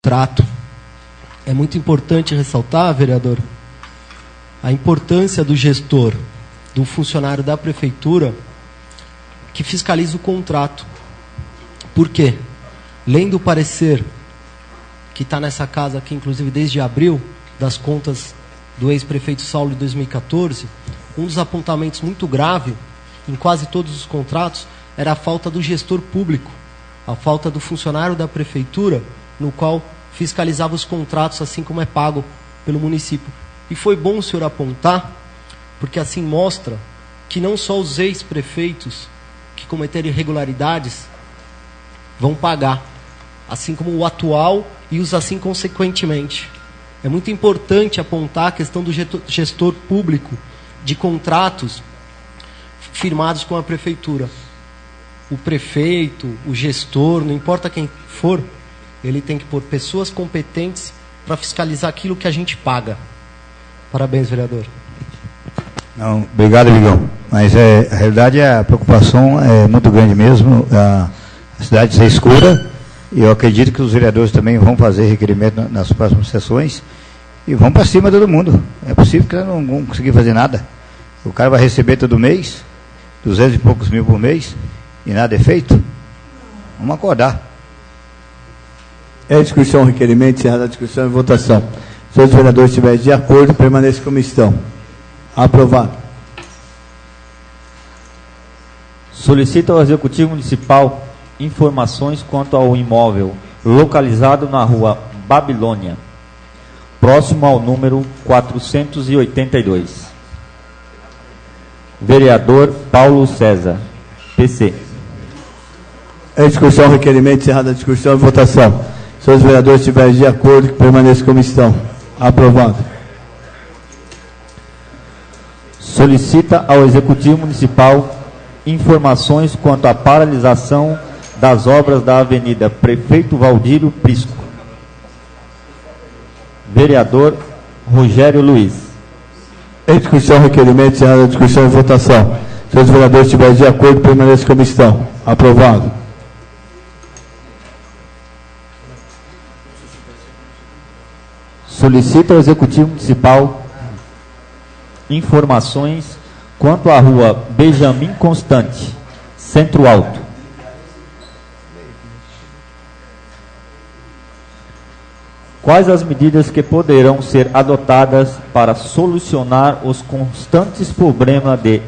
contrato. É muito importante ressaltar, vereador, a importância do gestor, do funcionário da prefeitura que fiscaliza o contrato. Por quê? Lendo o parecer que está nessa casa aqui, inclusive desde abril, das contas do ex-prefeito Saulo de 2014, um dos apontamentos muito grave em quase todos os contratos era a falta do gestor público, a falta do funcionário da prefeitura, no qual fiscalizava os contratos, assim como é pago pelo município. E foi bom o senhor apontar, porque assim mostra que não só os ex-prefeitos que cometeram irregularidades vão pagar, assim como o atual e os assim consequentemente. É muito importante apontar a questão do gestor público de contratos firmados com a prefeitura. O prefeito, o gestor, não importa quem for, ele tem que pôr pessoas competentes para fiscalizar aquilo que a gente paga. Parabéns, vereador. Não, obrigado, Ligão. Mas a realidade, a preocupação é muito grande mesmo. A cidade está escura e eu acredito que os vereadores também vão fazer requerimento nas próximas sessões e vão para cima de todo mundo. É possível que eles não vão conseguir fazer nada. O cara vai receber todo mês 200 e poucos mil por mês e nada é feito. Vamos acordar. É discussão, requerimento, encerrada a discussão e votação. Se os vereadores estiverem de acordo, permaneçam como estão. Aprovado. Solicita ao Executivo Municipal informações quanto ao imóvel localizado na rua Babilônia, próximo ao número 482. Vereador Paulo César, PC. É discussão, requerimento, encerrada a discussão e votação. Se os vereadores estiverem de acordo, permaneçam como estão. Aprovado. Solicita ao Executivo Municipal informações quanto à paralisação das obras da Avenida Prefeito Valdírio Prisco. Vereador Rogério Luiz. Em discussão, requerimento, encerrada a discussão e votação. Se os vereadores estiverem de acordo, permaneçam como estão. Aprovado. Solicita ao Executivo Municipal informações quanto à rua Benjamin Constante, Centro Alto. Quais as medidas que poderão ser adotadas para solucionar os constantes problemas de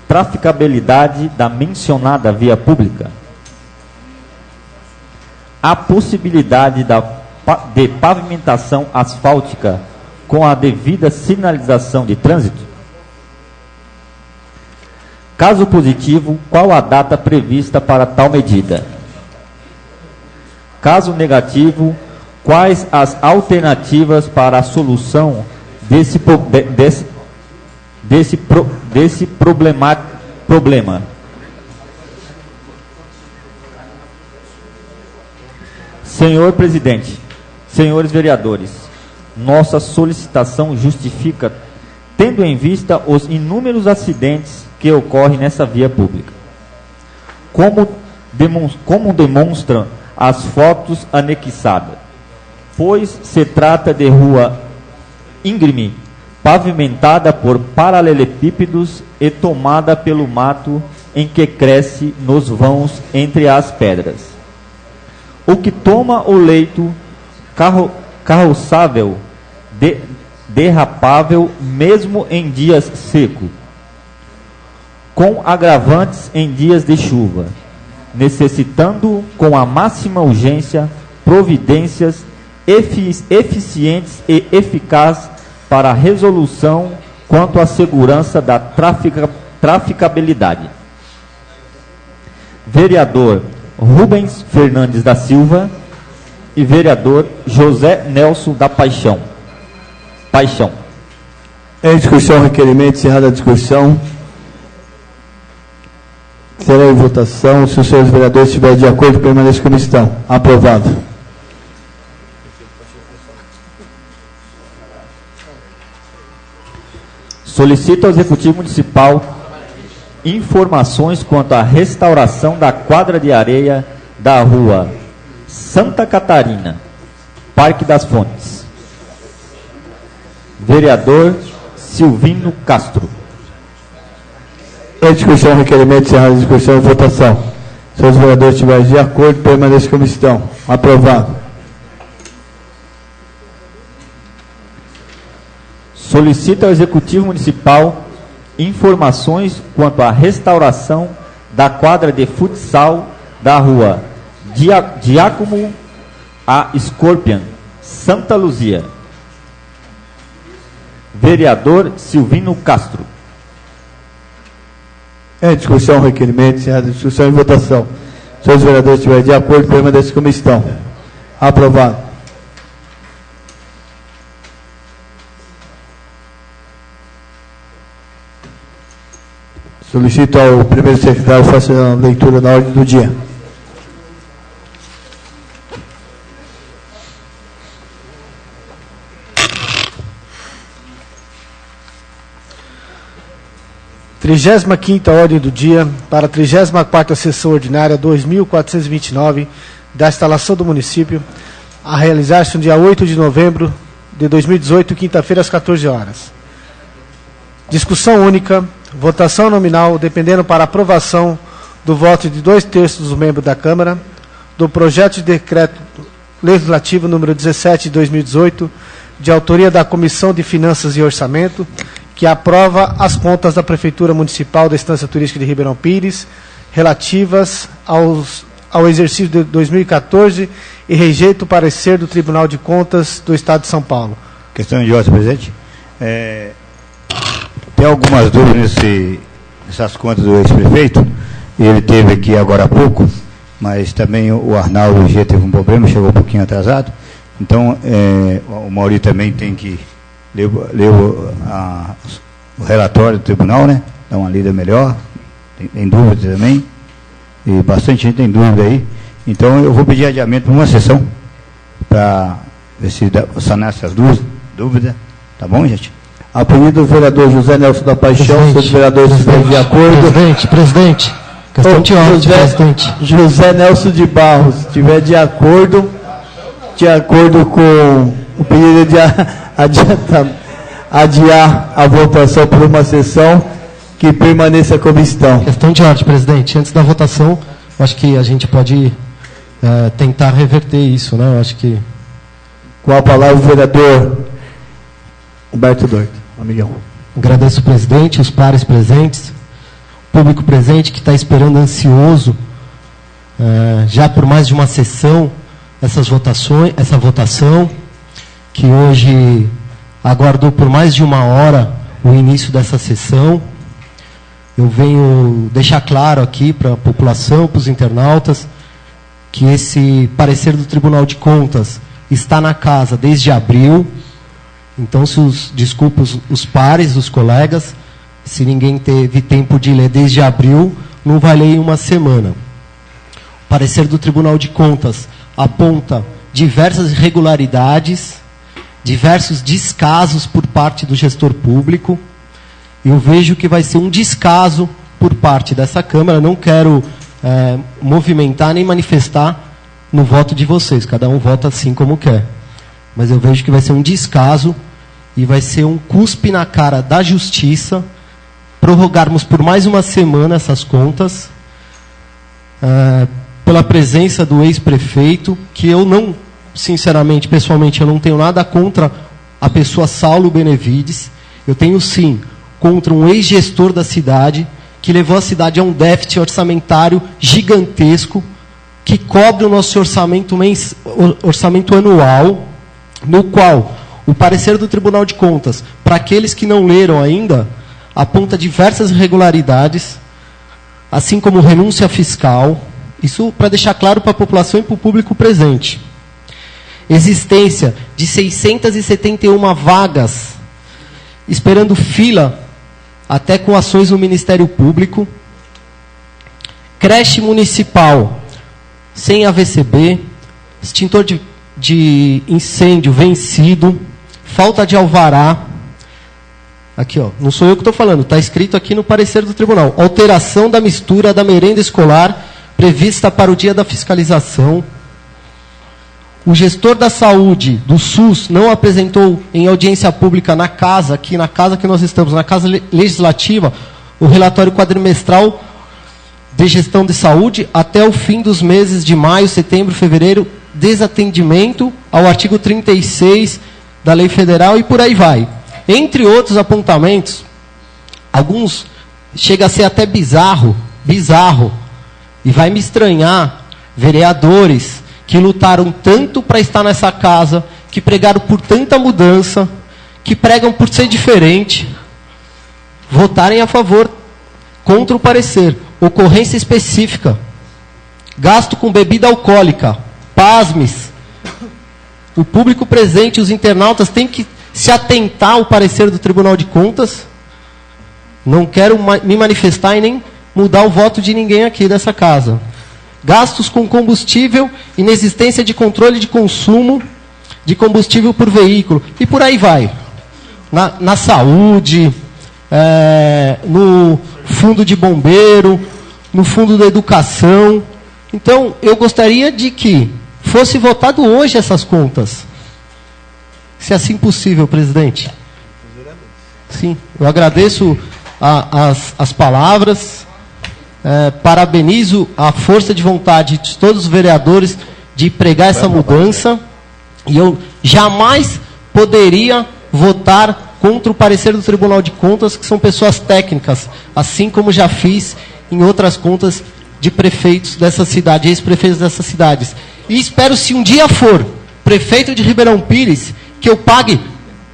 traficabilidade da mencionada via pública? A possibilidade de pavimentação asfáltica com a devida sinalização de trânsito? Caso positivo, qual a data prevista para tal medida? Caso negativo, quais as alternativas para a solução desse problema? Senhor Presidente, senhores vereadores, nossa solicitação justifica, tendo em vista os inúmeros acidentes que ocorrem nessa via pública. Como demonstram as fotos anexadas, pois se trata de rua íngreme, pavimentada por paralelepípedos e tomada pelo mato em que cresce nos vãos entre as pedras, o que toma o leito carroçável, derrapável mesmo em dias secos, com agravantes em dias de chuva, necessitando com a máxima urgência providências eficientes e eficazes para a resolução quanto à segurança da traficabilidade. Vereador Rubens Fernandes da Silva e vereador José Nelson da Paixão. Em discussão, requerimento, encerrada a discussão. Será em votação. Se os senhores vereadores estiverem de acordo, permaneçam como estão. Aprovado. Solicita ao Executivo Municipal informações quanto à restauração da quadra de areia da rua Santa Catarina, Parque das Fontes. Vereador Silvino Castro. Em discussão, requerimento, encerrada a discussão e votação. Se os vereadores estiverem de acordo, permaneçam como estão. Aprovado. Solicita ao Executivo Municipal informações quanto à restauração da quadra de futsal da rua Giacomo a Scorpion, Santa Luzia. Vereador Silvino Castro. Em discussão, requerimento, encerrada a discussão e votação. Se os vereadores estiverem de acordo, permaneçam como estão. Aprovado. Solicito ao primeiro secretário faça a leitura na ordem do dia. Trigésima quinta ordem do dia para a 34ª sessão ordinária 2429 da instalação do município, a realizar-se no dia 8 de novembro de 2018, quinta-feira, às 14 horas. Discussão única, votação nominal, dependendo para aprovação do voto de 2/3 dos membros da Câmara, do projeto de decreto legislativo número 17 de 2018, de autoria da Comissão de Finanças e Orçamento, que aprova as contas da Prefeitura Municipal da Estância Turística de Ribeirão Pires, relativas ao exercício de 2014, e rejeita o parecer do Tribunal de Contas do Estado de São Paulo. Questão de ordem, presidente. Tem algumas dúvidas nessas contas do ex-prefeito. Ele teve aqui agora há pouco, mas também o Arnaldo G teve um problema, chegou um pouquinho atrasado. Então, o Mauri também tem que ler o relatório do tribunal, né? Dá uma lida melhor. Tem dúvida também. E bastante gente tem dúvida aí. Então, eu vou pedir adiamento para uma sessão para ver se sanar essas dúvidas. Tá bom, gente? A pedido do vereador José Nelson da Paixão, se os vereadores estiverem de acordo. Presidente. Questão de ordem, presidente. José Nelson de Barros, se estiver de acordo com o pedido de adiar a votação por uma sessão, que permaneça como estão. Questão de ordem, presidente. Antes da votação, acho que a gente pode tentar reverter isso, né? Eu acho que... Com a palavra o vereador Humberto Dorto. Amigão. Agradeço o presidente, os pares presentes, o público presente que está esperando ansioso, já por mais de uma sessão, essa votação, que hoje aguardou por mais de uma hora o início dessa sessão. Eu venho deixar claro aqui para a população, para os internautas, que esse parecer do Tribunal de Contas está na casa desde abril. Então, desculpa os pares, os colegas, se ninguém teve tempo de ler desde abril, não vai ler em uma semana. O parecer do Tribunal de Contas aponta diversas irregularidades, diversos descasos por parte do gestor público. Eu vejo que vai ser um descaso por parte dessa Câmara. Não quero movimentar nem manifestar no voto de vocês. Cada um vota assim como quer. Mas eu vejo que vai ser um descaso e vai ser um cuspe na cara da Justiça prorrogarmos por mais uma semana essas contas, pela presença do ex-prefeito, que eu não, sinceramente, pessoalmente, eu não tenho nada contra a pessoa Saulo Benevides. Eu tenho, sim, contra um ex-gestor da cidade, que levou a cidade a um déficit orçamentário gigantesco, que cobre o nosso orçamento anual, no qual o parecer do Tribunal de Contas, para aqueles que não leram ainda, aponta diversas irregularidades, assim como renúncia fiscal. Isso para deixar claro para a população e para o público presente. Existência de 671 vagas, esperando fila, até com ações no Ministério Público. Creche municipal sem AVCB, extintor de incêndio vencido, falta de alvará. Aqui, ó, não sou eu que estou falando, está escrito aqui no parecer do tribunal. Alteração da mistura da merenda escolar prevista para o dia da fiscalização. o gestor da saúde do SUS não apresentou em audiência pública na casa que nós estamos, na Casa Legislativa, o relatório quadrimestral de gestão de saúde até o fim dos meses de maio, setembro, fevereiro, desatendimento ao artigo 36 da Lei Federal e por aí vai. Entre outros apontamentos, alguns chega a ser até bizarro, e vai me estranhar, vereadores que lutaram tanto para estar nessa casa, que pregaram por tanta mudança, que pregam por ser diferente, votarem a favor, contra o parecer. Ocorrência específica, gasto com bebida alcoólica, pasmes. O público presente, os internautas, têm que se atentar ao parecer do Tribunal de Contas. Não quero me manifestar e nem mudar o voto de ninguém aqui dessa casa. Gastos com combustível, inexistência de controle de consumo de combustível por veículo. E por aí vai. Na saúde, no fundo de bombeiro, no fundo da educação. Então, eu gostaria de que fosse votado hoje essas contas. Se assim possível, presidente. Sim, eu agradeço as palavras, parabenizo a força de vontade de todos os vereadores de pregar essa mudança, e eu jamais poderia votar contra o parecer do Tribunal de Contas, que são pessoas técnicas, assim como já fiz em outras contas de prefeitos dessa cidade, ex-prefeitos dessas cidades. E espero, se um dia for prefeito de Ribeirão Pires, que eu pague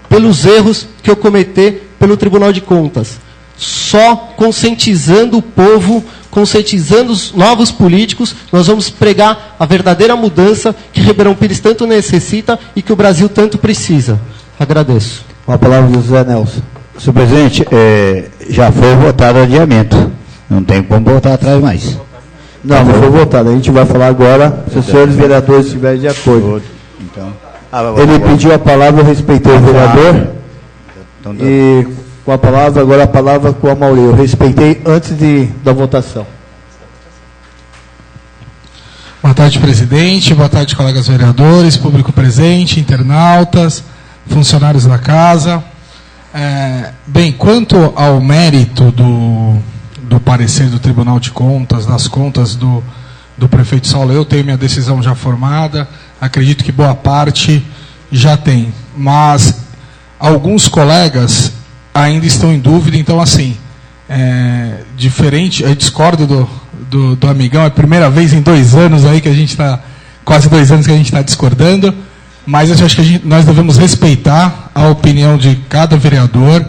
pelos erros que eu cometer pelo Tribunal de Contas. Só conscientizando o povo, conscientizando os novos políticos, nós vamos pregar a verdadeira mudança que Ribeirão Pires tanto necessita e que o Brasil tanto precisa. Agradeço. Com a palavra do José Nelson. Senhor presidente, já foi votado o adiamento. Não tem como voltar atrás mais. Não foi votado. A gente vai falar agora, se os senhores vereadores estiverem de acordo. Então, ele pediu a palavra, eu respeitei o vereador. Então, e com a palavra, agora a palavra com a Mauri. Eu respeitei antes da votação. Boa tarde, presidente. Boa tarde, colegas vereadores, público presente, internautas, funcionários da casa. Bem, quanto ao mérito do parecer do Tribunal de Contas, das contas do prefeito Saulo, eu tenho minha decisão já formada, acredito que boa parte já tem, mas alguns colegas ainda estão em dúvida, então assim, diferente, eu discordo do amigão, é a primeira vez em 2 anos aí que a gente está, quase 2 anos que a gente está discordando, mas eu acho que nós devemos respeitar a opinião de cada vereador.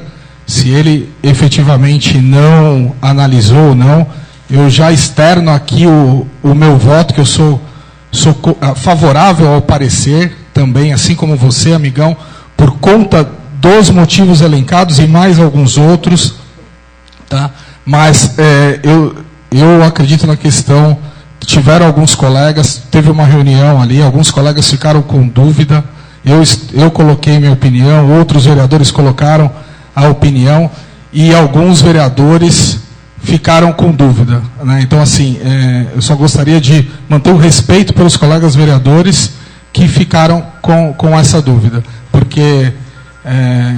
Se ele efetivamente não analisou ou não, eu já externo aqui o meu voto, que eu sou favorável ao parecer também, assim como você, amigão, por conta dos motivos elencados e mais alguns outros, tá? Mas eu acredito na questão. Tiveram alguns colegas, teve uma reunião ali, alguns colegas ficaram com dúvida, eu coloquei minha opinião, outros vereadores colocaram a opinião, e alguns vereadores ficaram com dúvida, né? Então, assim, eu só gostaria de manter o respeito pelos colegas vereadores que ficaram com essa dúvida, porque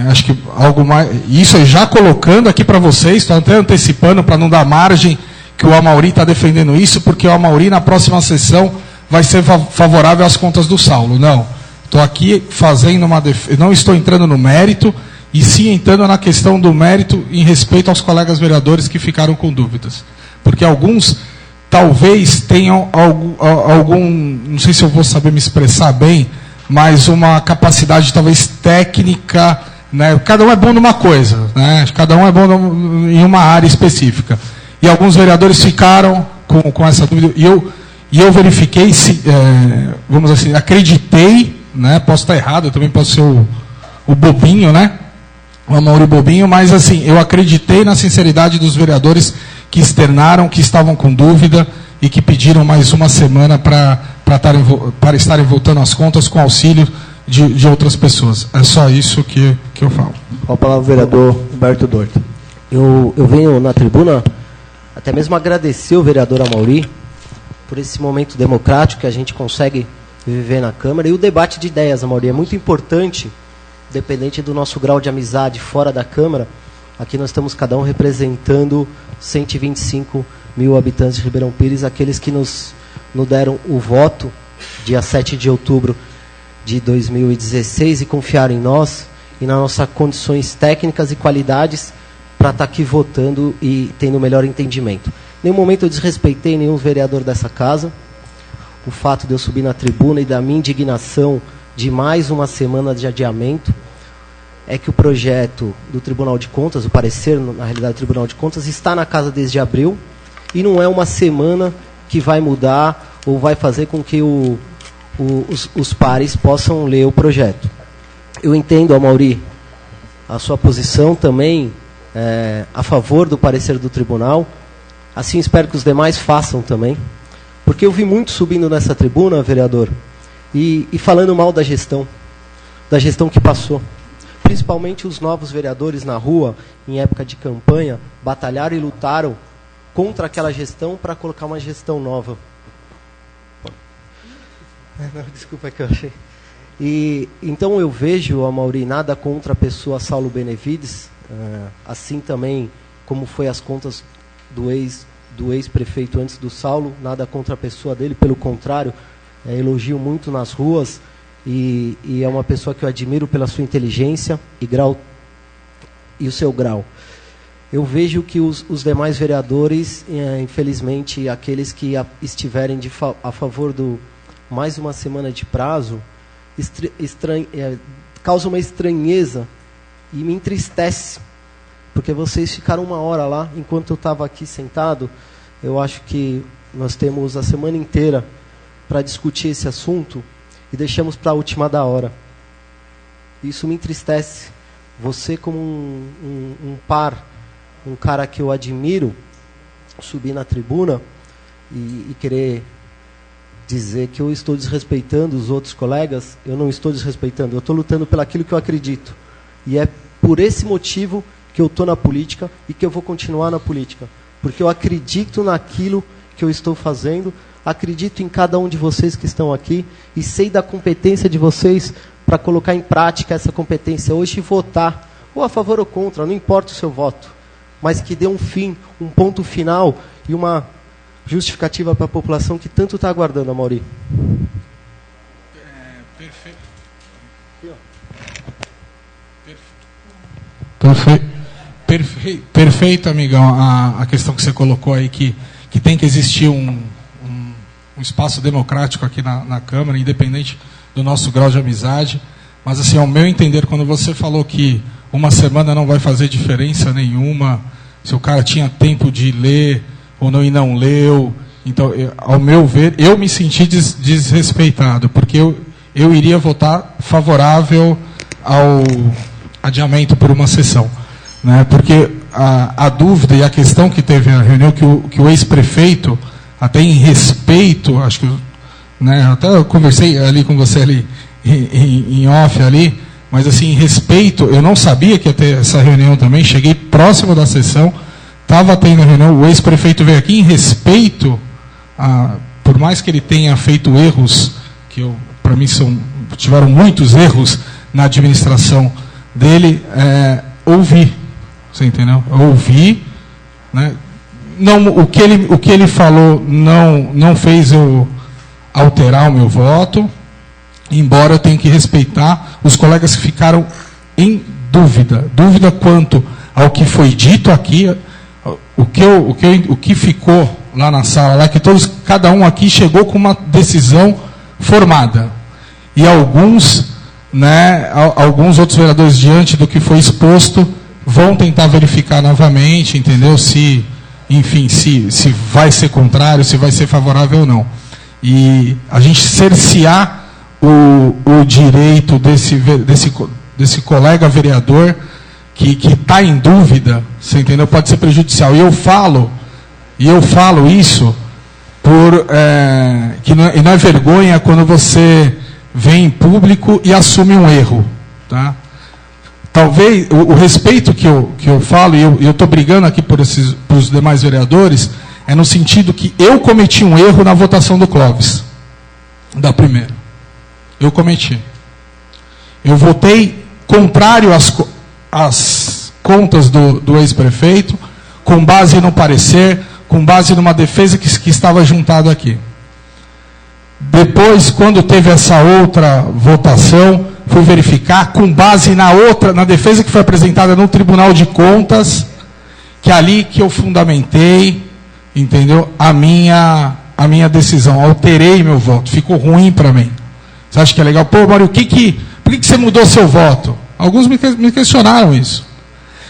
acho que algo mais, isso já colocando aqui para vocês, estou até antecipando para não dar margem que o Amauri está defendendo isso, porque o Amauri na próxima sessão vai ser favorável às contas do Saulo. Não, estou aqui fazendo uma defesa, não estou entrando no mérito, e sim entrando na questão do mérito em respeito aos colegas vereadores que ficaram com dúvidas. Porque alguns talvez tenham algum, não sei se eu vou saber me expressar bem, mas uma capacidade talvez técnica, né? Cada um é bom numa coisa, né? Cada um é bom em uma área específica. E alguns vereadores ficaram com essa dúvida, e eu verifiquei, vamos dizer assim, acreditei, né? Posso estar errado, eu também posso ser o bobinho, né? O Amauri bobinho, mas assim, eu acreditei na sinceridade dos vereadores que externaram, que estavam com dúvida e que pediram mais uma semana para estarem voltando às contas com auxílio de outras pessoas. É só isso que eu falo. Com a palavra o vereador Humberto Dorta. Eu venho na tribuna até mesmo agradecer o vereador Amauri por esse momento democrático que a gente consegue viver na Câmara. E o debate de ideias, Amaury, é muito importante, independente do nosso grau de amizade fora da Câmara. Aqui nós estamos cada um representando 125 mil habitantes de Ribeirão Pires, aqueles que nos deram o voto dia 7 de outubro de 2016 e confiaram em nós e nas nossas condições técnicas e qualidades para estar aqui votando e tendo o melhor entendimento. Em nenhum momento eu desrespeitei nenhum vereador dessa casa. O fato de eu subir na tribuna e da minha indignação de mais uma semana de adiamento é que o projeto do Tribunal de Contas, o parecer, na realidade, do Tribunal de Contas, está na casa desde abril e não é uma semana que vai mudar ou vai fazer com que os pares possam ler o projeto. Eu entendo, Amaury, a sua posição também a favor do parecer do tribunal. Assim espero que os demais façam também. Porque eu vi muito subindo nessa tribuna, vereador, e falando mal da gestão que passou. Principalmente os novos vereadores na rua, em época de campanha, batalharam e lutaram contra aquela gestão para colocar uma gestão nova. Não, desculpa que eu achei. E então eu vejo, Amaury, nada contra a pessoa Saulo Benevides, assim também como foi as contas do ex-prefeito antes do Saulo, nada contra a pessoa dele, pelo contrário, elogio muito nas ruas e é uma pessoa que eu admiro pela sua inteligência e o seu grau. Eu vejo que os demais vereadores, infelizmente, aqueles que estiverem a favor do mais uma semana de prazo, causa uma estranheza e me entristece, porque vocês ficaram uma hora lá, enquanto eu estava aqui sentado. Eu acho que nós temos a semana inteira para discutir esse assunto e deixamos para a última da hora. Isso me entristece. Você, como um cara que eu admiro, subir na tribuna e querer dizer que eu estou desrespeitando os outros colegas. Eu não estou desrespeitando, eu estou lutando pelo aquilo que eu acredito. E é por esse motivo que eu estou na política e que eu vou continuar na política. Porque eu acredito naquilo que eu estou fazendo, acredito em cada um de vocês que estão aqui e sei da competência de vocês para colocar em prática essa competência hoje e votar, ou a favor ou contra, não importa o seu voto, mas que dê um fim, um ponto final e uma justificativa para a população que tanto está aguardando, Amaury. Perfeito, amigão, a questão que você colocou aí, que tem que existir um espaço democrático aqui na Câmara, independente do nosso grau de amizade. Mas, assim, ao meu entender, quando você falou que uma semana não vai fazer diferença nenhuma, se o cara tinha tempo de ler ou não e não leu, então, ao meu ver, eu me senti desrespeitado, porque eu iria votar favorável ao adiamento por uma sessão. Né? Porque a dúvida e a questão que teve na reunião, que o ex-prefeito, até em respeito, acho que, né, até eu conversei ali com você ali em off ali, mas assim, em respeito, eu não sabia que ia ter essa reunião também, cheguei próximo da sessão, estava tendo a reunião, o ex-prefeito veio aqui em respeito, por mais que ele tenha feito erros, que para mim tiveram muitos erros na administração dele, ouvi, você entendeu? Ouvi, né? Não, o que ele falou não fez eu alterar o meu voto, embora eu tenha que respeitar os colegas que ficaram em dúvida quanto ao que foi dito aqui, o que ficou lá na sala, lá que cada um aqui chegou com uma decisão formada. E alguns outros vereadores, diante do que foi exposto, vão tentar verificar novamente, entendeu? Se vai ser contrário, se vai ser favorável ou não. E a gente cercear o direito desse colega vereador que está em dúvida, você entendeu? Pode ser prejudicial. E eu falo isso que não é vergonha quando você vem em público e assume um erro, tá? Talvez o respeito que eu falo, e eu estou brigando aqui por os demais vereadores, é no sentido que eu cometi um erro na votação do Clóvis, da primeira. eu cometi. Eu votei contrário às contas do ex-prefeito, com base no parecer, com base numa defesa que estava juntado aqui. Depois, quando teve essa outra votação, fui verificar, com base na defesa que foi apresentada no Tribunal de Contas, que é ali que eu fundamentei, entendeu? A minha decisão. Alterei meu voto. Ficou ruim para mim. Você acha que é legal? Pô, Mário, por que você mudou seu voto? Alguns me questionaram isso.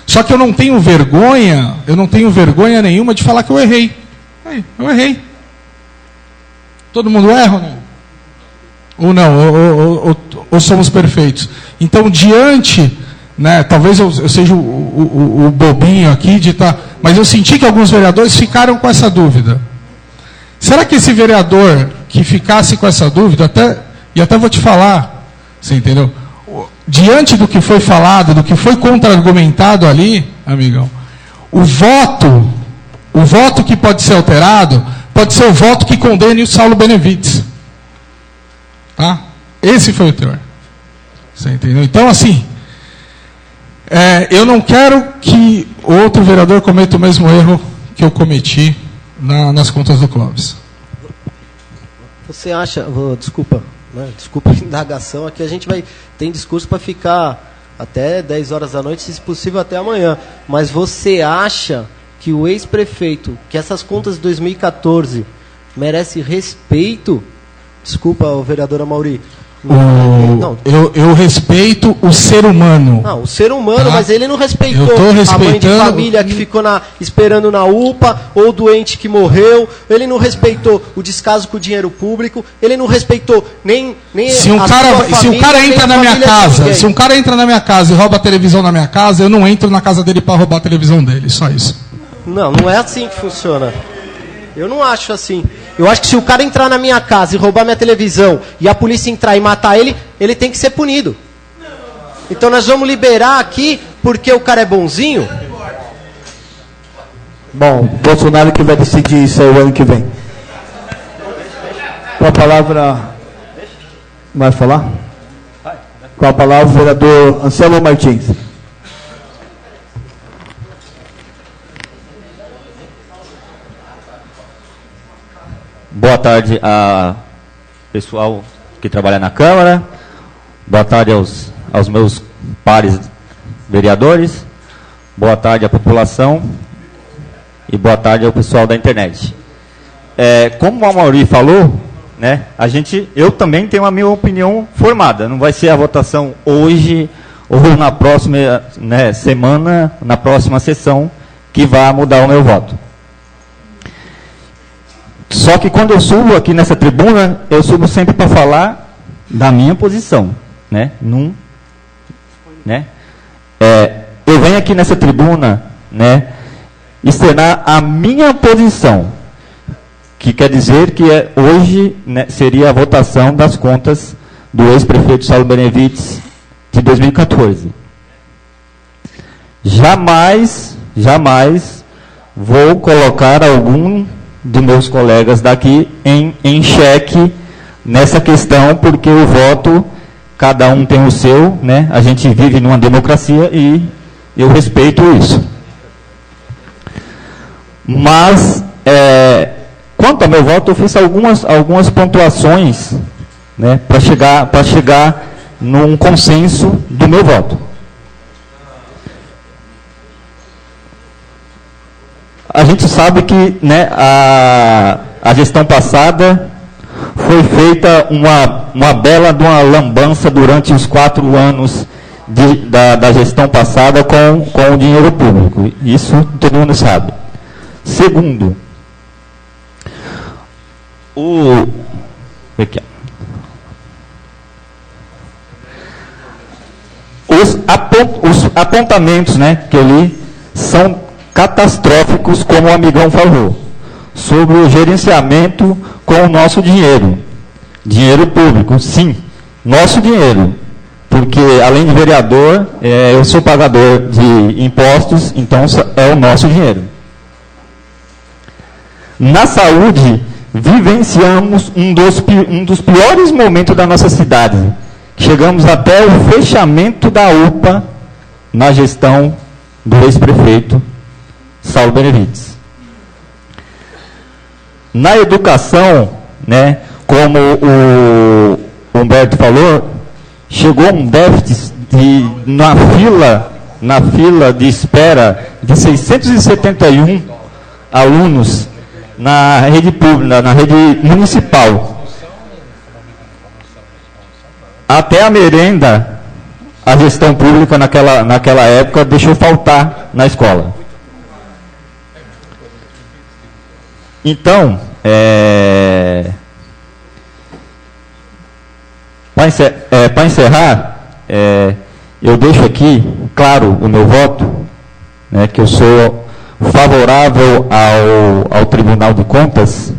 Só que eu não tenho vergonha nenhuma de falar que eu errei. Eu errei. Todo mundo erra, né? Ou não? Ou somos perfeitos? Então, diante, né, talvez eu seja o bobinho aqui de estar... Mas eu senti que alguns vereadores ficaram com essa dúvida. Será que esse vereador que ficasse com essa dúvida, até vou te falar, você entendeu? Diante do que foi falado, do que foi contra-argumentado ali, amigão, o voto que pode ser alterado, pode ser o voto que condene o Saulo Benevides. Tá? Esse foi o teor. Você entendeu? Então, assim, eu não quero que outro vereador cometa o mesmo erro que eu cometi nas contas do Clóvis. Você acha, desculpa a indagação, aqui a gente tem discurso para ficar até 10 horas da noite, se possível até amanhã, mas você acha que o ex-prefeito, que essas contas de 2014 merece respeito? Desculpa, o vereador Amauri. Não. Eu respeito o ser humano. Não, o ser humano, tá? Mas ele não respeitou a mãe de família que ficou esperando na UPA, ou o doente que morreu, ele não respeitou o descaso com o dinheiro público, ele não respeitou nem se um cara entra na minha casa, se um cara entra na minha casa e rouba a televisão na minha casa, eu não entro na casa dele para roubar a televisão dele, só isso. Não é assim que funciona. Eu não acho assim. Eu acho que se o cara entrar na minha casa e roubar minha televisão e a polícia entrar e matar ele, ele tem que ser punido. Então nós vamos liberar aqui porque o cara é bonzinho? Bom, Bolsonaro que vai decidir isso aí o ano que vem. Com a palavra... Vai falar? Com a palavra o vereador Anselmo Martins. Boa tarde a pessoal que trabalha na Câmara, boa tarde aos meus pares vereadores, boa tarde à população e boa tarde ao pessoal da internet. Como o Amauri falou, né, eu também tenho a minha opinião formada, não vai ser a votação hoje ou na próxima, né, semana, na próxima sessão, que vai mudar o meu voto. Só que quando eu subo aqui nessa tribuna, eu subo sempre para falar da minha posição, né? Eu venho aqui nessa tribuna, né, externar a minha posição, que quer dizer que hoje, né, seria a votação das contas do ex-prefeito Saulo Benevides de 2014. Jamais vou colocar algum dos meus colegas daqui em xeque nessa questão, porque o voto, cada um tem o seu, né? A gente vive numa democracia e eu respeito isso. Mas, quanto ao meu voto, eu fiz algumas pontuações, né, para chegar num consenso do meu voto. A gente sabe que, né, a gestão passada foi feita uma bela de uma lambança durante os 4 anos da gestão passada com o dinheiro público. Isso todo mundo sabe. Segundo, os apontamentos, né, que eu li são catastróficos, como o amigão falou, sobre o gerenciamento com o nosso dinheiro público, sim, nosso dinheiro, porque além de vereador, eu sou pagador de impostos, então é o nosso dinheiro. Na saúde, vivenciamos um dos piores momentos da nossa cidade. Chegamos até o fechamento da UPA na gestão do ex-prefeito Saulo Benevides. Na educação, né, como o Humberto falou, chegou um déficit na fila de espera de 671 alunos na rede pública, na rede municipal. Até a merenda, a gestão pública naquela época deixou faltar na escola. Então, para encerrar, eu deixo aqui, claro, o meu voto, né, que eu sou favorável ao Tribunal de Contas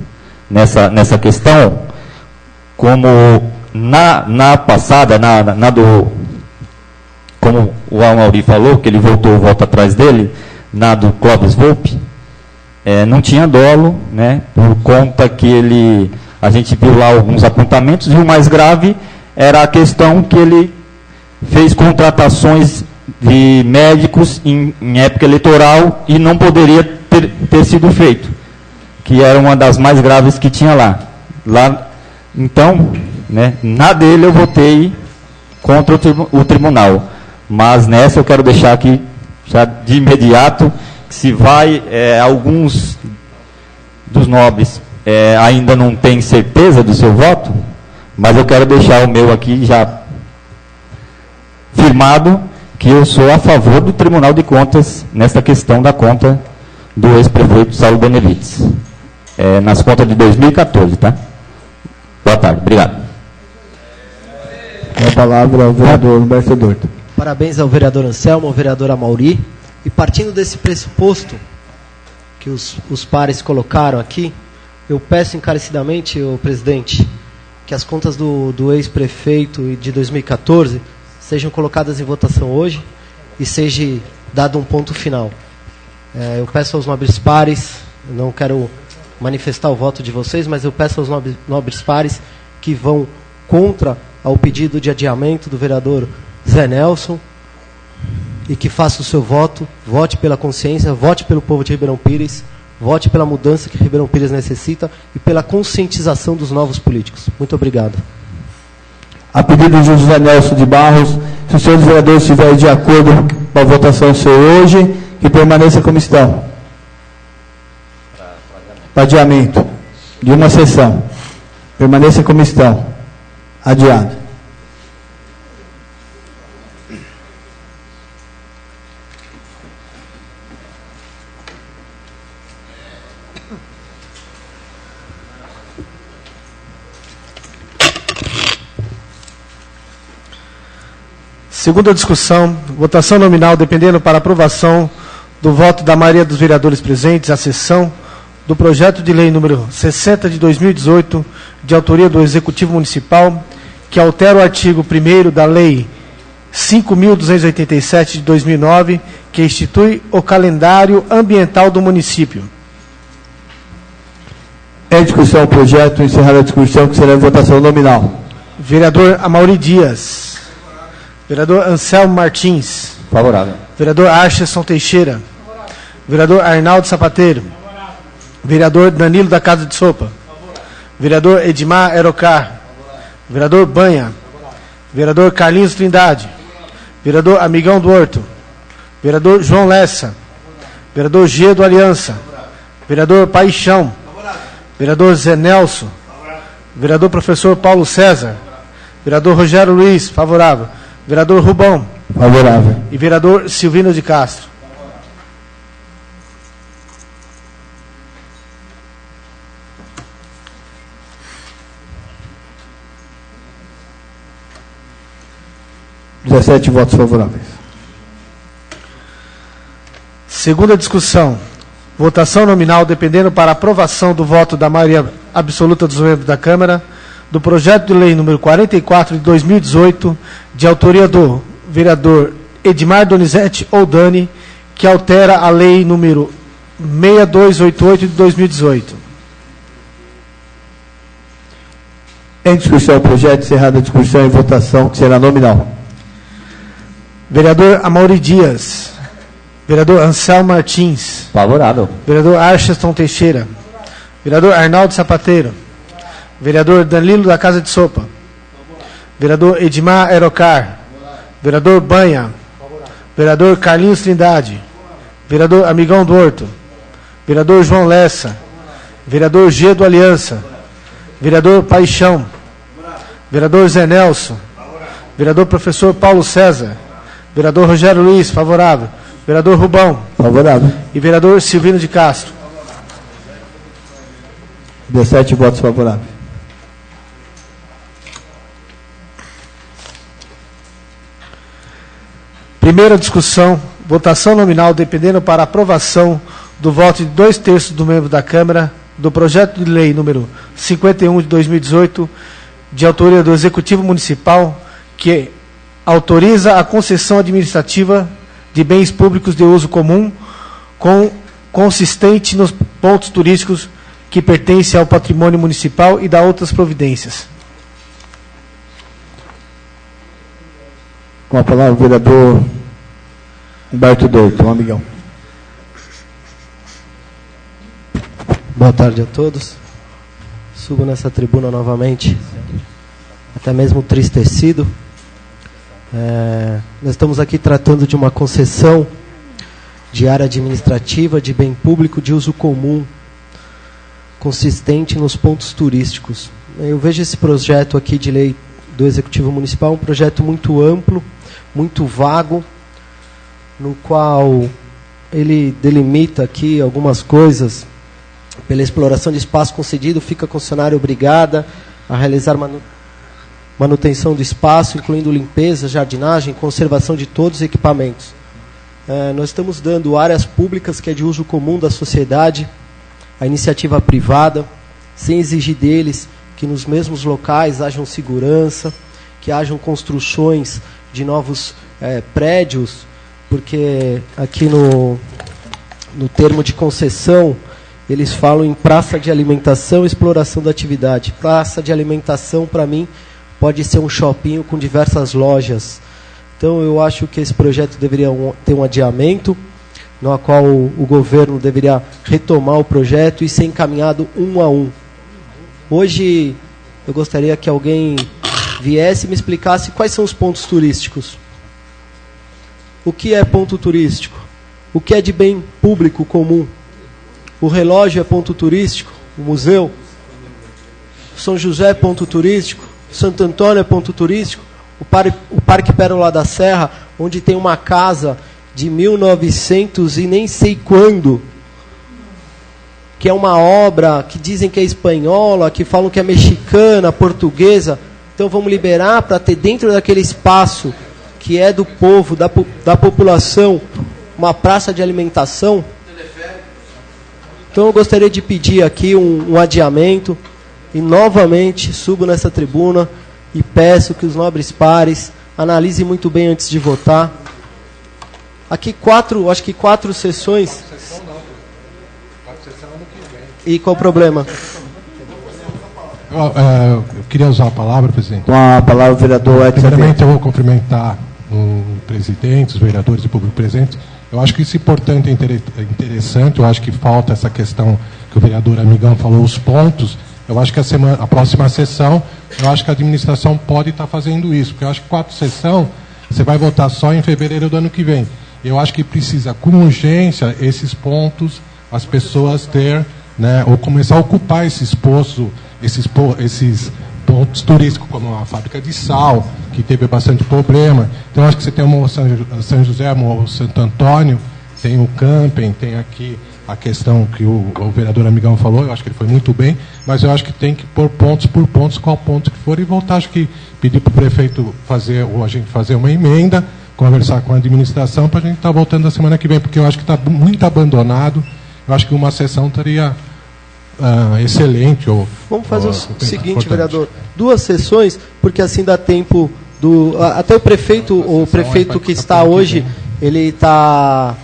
nessa questão, como na passada, como o Amauri falou, que ele voltou o voto atrás dele, na do Clóvis Volpe, não tinha dolo, né, por conta que a gente viu lá alguns apontamentos, e o mais grave era a questão que ele fez contratações de médicos em época eleitoral e não poderia ter sido feito, que era uma das mais graves que tinha lá. Então, né, na dele eu votei contra o tribunal, mas nessa eu quero deixar aqui já de imediato que se vai alguns dos nobres ainda não tem certeza do seu voto, mas eu quero deixar o meu aqui já firmado, que eu sou a favor do Tribunal de Contas nesta questão da conta do ex-prefeito Saulo Benevides, nas contas de 2014, tá? Boa tarde, obrigado. A palavra ao vereador Humberto Dorto. Parabéns ao vereador Anselmo, ao vereador Amauri. E partindo desse pressuposto que os pares colocaram aqui, eu peço encarecidamente, presidente, que as contas do ex-prefeito de 2014 sejam colocadas em votação hoje e seja dado um ponto final. Eu peço aos nobres pares, não quero manifestar o voto de vocês, mas eu peço aos nobres pares que vão contra ao pedido de adiamento do vereador Zé Nelson e que faça o seu voto, vote pela consciência, vote pelo povo de Ribeirão Pires, vote pela mudança que Ribeirão Pires necessita e pela conscientização dos novos políticos. Muito obrigado. A pedido de José Nelson de Barros, se os senhores vereadores estiverem de acordo com a votação ser hoje, que permaneça como estão. Para adiamento de uma sessão. Permaneça como estão. Adiado. Segunda discussão, votação nominal dependendo para aprovação do voto da maioria dos vereadores presentes à sessão do projeto de lei número 60 de 2018, de autoria do Executivo Municipal, que altera o artigo 1º da Lei 5.287 de 2009, que institui o calendário ambiental do município. Em discussão o projeto, encerrada a discussão, que será em votação nominal. Vereador Amauri Dias. Vereador Anselmo Martins. Favorável. Vereador Archerson Teixeira. Favorável. Vereador Arnaldo Sapateiro. Favorável. Vereador Danilo da Casa de Sopa. Favorável. Vereador Edmar Aerocar. Vereador Banha. Favorável. Vereador Carlinhos Trindade. Favorável. Vereador Amigão do Horto. Vereador João Lessa. Vereador G do Aliança. Favorável. Vereador Paixão. Favorável. Vereador Zé Nelson. Favorável. Vereador Professor Paulo César. Favorável. Vereador Rogério Luiz. Favorável. Vereador Rubão. Favorável. E vereador Silvino de Castro. Favorável. (17 votos favoráveis). Segunda discussão. Votação nominal dependendo para aprovação do voto da maioria absoluta dos membros da Câmara do projeto de lei número 44 de 2018, de autoria do vereador Edmar Donizete Oldani, que altera a lei número 6288 de 2018. Em discussão o projeto, encerrada a discussão e votação, que será nominal. Vereador Amaury Dias. Vereador Anselmo Martins. Favorável. Vereador Archeston Teixeira. Vereador Arnaldo Sapateiro. Vereador Danilo da Casa de Sopa. Vereador Edmar Aerocar. Vereador Banha. Vereador Carlinhos Trindade. Vereador Amigão do Horto. Vereador João Lessa. Vereador G do Aliança. Vereador Paixão. Vereador Zé Nelson. Vereador Professor Paulo César. Vereador Rogério Luiz, favorável. Vereador Rubão. Favorável. E vereador Silvino de Castro. 17 votos favoráveis. Primeira discussão, votação nominal dependendo para aprovação do voto de 2/3 do membro da Câmara do projeto de lei número 51 de 2018, de autoria do Executivo Municipal, que autoriza a concessão administrativa de bens públicos de uso comum consistente nos pontos turísticos que pertencem ao patrimônio municipal e da outras providências. Com a palavra o vereador Humberto Dorto, um amigão. Boa tarde a todos. Subo nessa tribuna novamente, até mesmo tristecido. Nós estamos aqui tratando de uma concessão de área administrativa de bem público de uso comum, consistente nos pontos turísticos. Eu vejo esse projeto aqui de lei do Executivo Municipal um projeto muito amplo, muito vago, no qual ele delimita aqui algumas coisas. Pela exploração de espaço concedido, fica a concessionária obrigada a realizar manutenção do espaço, incluindo limpeza, jardinagem, conservação de todos os equipamentos. Nós estamos dando áreas públicas que é de uso comum da sociedade, a iniciativa privada, sem exigir deles que nos mesmos locais hajam segurança, que hajam construções de novos prédios, porque aqui no termo de concessão, eles falam em praça de alimentação e exploração da atividade. Praça de alimentação, para mim, pode ser um shopping com diversas lojas. Então, eu acho que esse projeto deveria ter um adiamento, no qual o governo deveria retomar o projeto e ser encaminhado um a um. Hoje, eu gostaria que alguém viesse e me explicasse quais são os pontos turísticos. O que é ponto turístico? O que é de bem público comum? O relógio é ponto turístico? O museu? São José é ponto turístico? Santo Antônio é ponto turístico? O Parque Pérola da Serra, onde tem uma casa de 1900 e nem sei quando, que é uma obra que dizem que é espanhola, que falam que é mexicana, portuguesa. Então vamos liberar para ter dentro daquele espaço que é do povo, da população, uma praça de alimentação. Então eu gostaria de pedir aqui um adiamento e novamente subo nessa tribuna e peço que os nobres pares analisem muito bem antes de votar. Aqui acho que quatro sessões. E qual o problema? Eu queria usar a palavra, presidente. Com a palavra o vereador Edson. Primeiramente eu vou cumprimentar o presidente, os vereadores e o público presente. Eu acho que isso é importante e interessante. Eu acho que falta essa questão que o vereador Amigão falou, os pontos. Eu acho que a próxima sessão, eu acho que a administração pode estar fazendo isso, porque eu acho que 4 sessões, você vai votar só em fevereiro do ano que vem. Eu acho que precisa, com urgência, esses pontos, as pessoas ter, né, ou começar a ocupar esses postos, esses pontos turísticos, como a fábrica de sal, que teve bastante problema. Então, eu acho que você tem o São José, o Santo Antônio, tem o camping, tem aqui a questão que o vereador Amigão falou, eu acho que ele foi muito bem, mas eu acho que tem que pôr pontos por pontos, qual ponto que for, e voltar, acho que pedir para o prefeito fazer, ou a gente fazer uma emenda, conversar com a administração, para a gente estar voltando na semana que vem, porque eu acho que está muito abandonado, eu acho que uma sessão estaria excelente. Vamos fazer o seguinte, importante. Vereador, 2 sessões, porque assim dá tempo até o prefeito que está hoje, ele está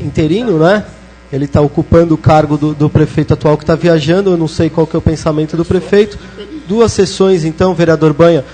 interino, né? Ele está ocupando o cargo do prefeito atual que está viajando, eu não sei qual que é o pensamento do prefeito. duas sessões, então, vereador Banha,